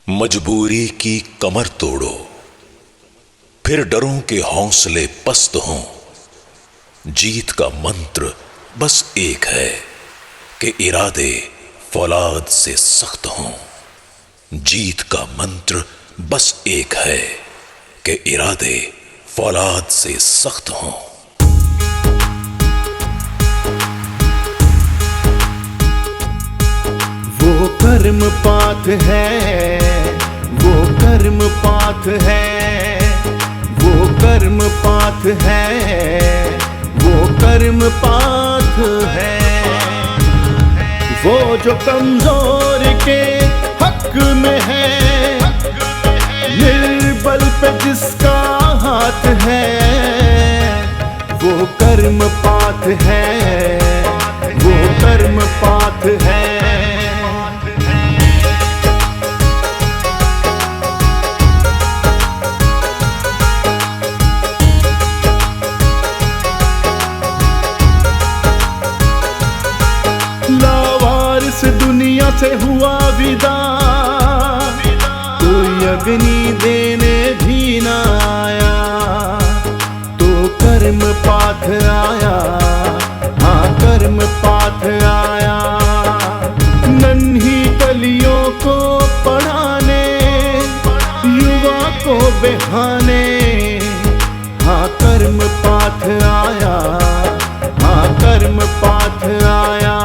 मजबूरी की कमर तोड़ो, फिर डरों के हौसले पस्त हों। जीत का मंत्र बस एक है कि इरादे फौलाद से सख्त हों। जीत का मंत्र बस एक है कि इरादे फौलाद से सख्त हों। वो कर्म पाथ है, वो कर्म पाथ है, वो कर्म पाथ है, वो कर्म पाथ है। वो जो कमजोर के हक में है, निर्बल पे जिसका हाथ है, वो कर्म पाथ है, वो कर्म पाथ है। लावारिस दुनिया से हुआ विदा, कोई अग्नि देने भी ना आया, तो कर्म पाथ आया, हाँ कर्म पाथ आया। नन्ही कलियों को पढ़ाने, युवा को बहाने, हाँ कर्म पाथ आया, हाँ कर्म पाथ आया।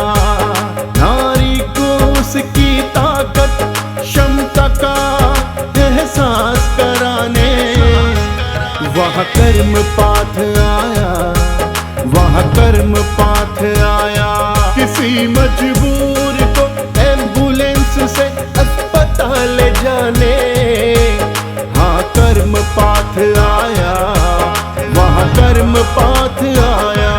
नारी को उसकी ताकत क्षमता का एहसास कराने, वहाँ कर्म पाथ आया, वहाँ कर्म पाथ आया। किसी मजबूर को एम्बुलेंस से अस्पताल ले जाने, हाँ कर्म पाथ आया, वहाँ कर्म पाथ आया।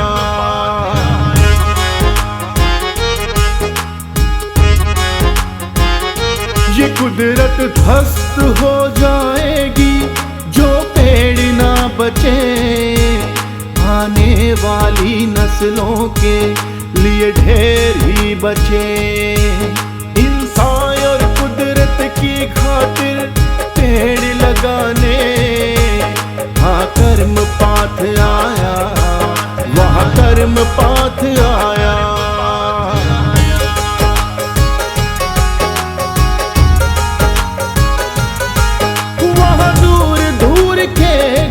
ये कुदरत ध्वस्त हो जाएगी जो पेड़ ना बचे, आने वाली नस्लों के लिए ढेर ही बचे। इंसान और कुदरत की खातिर पेड़ लगाने, हाँ कर्म पाथ आया, वहाँ कर्म पाथ आया।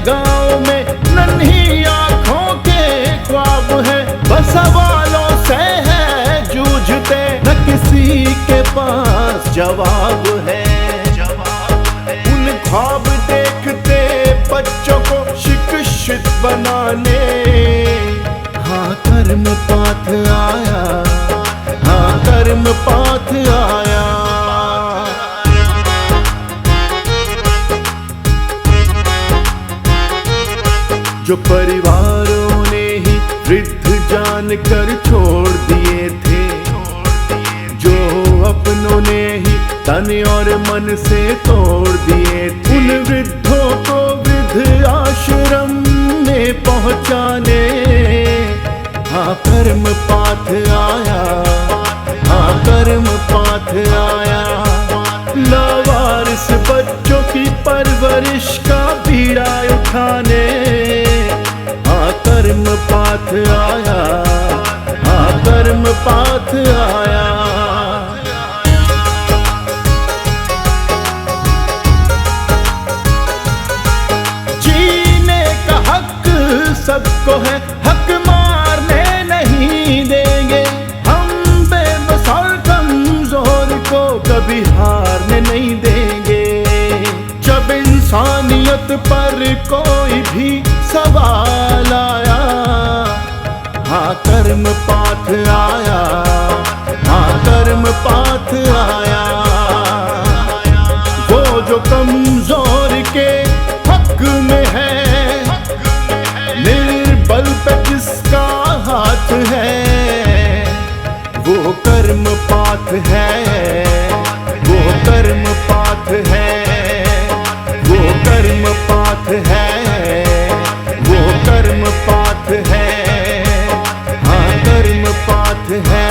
गांव में नन्ही आंखों के ख्वाब है, बस सवालों से है जूझते, न किसी के पास जवाब है। उन ख्वाब देखते बच्चों को शिक्षित बनाने, हाँ कर्म पाथ आया, हाँ कर्म पाथ आया। जो परिवारों ने ही वृद्ध जानकर छोड़ दिए थे, जो अपनों ने ही तन और मन से तोड़ दिए थे, उन वृद्धों को वृद्ध आश्रम में पहुंचाने, हाँ कर्म पाथ आया, हाँ कर्म पाथ आया। लावारिस बच्चों की परवरिश का बीड़ा उठाने, कर्म पाथ आया, हाँ कर्म पाथ आया। जीने का हक सबको है, हक मारने नहीं देंगे हम, बेमिसाल कमजोर को कभी हारने नहीं देंगे। जब इंसानियत पर कोई भी सवाल आया, हाँ कर्म पाथ आया, हाँ कर्म पाथ आया। वो जो कमजोर के हक में है, निर्बल पे जिसका हाथ है, वो कर्म पाथ है, वो कर्म पाथ है, वो कर्म पाथ है, वो कर्म पाथ है, हाँ कर्म पाथ है।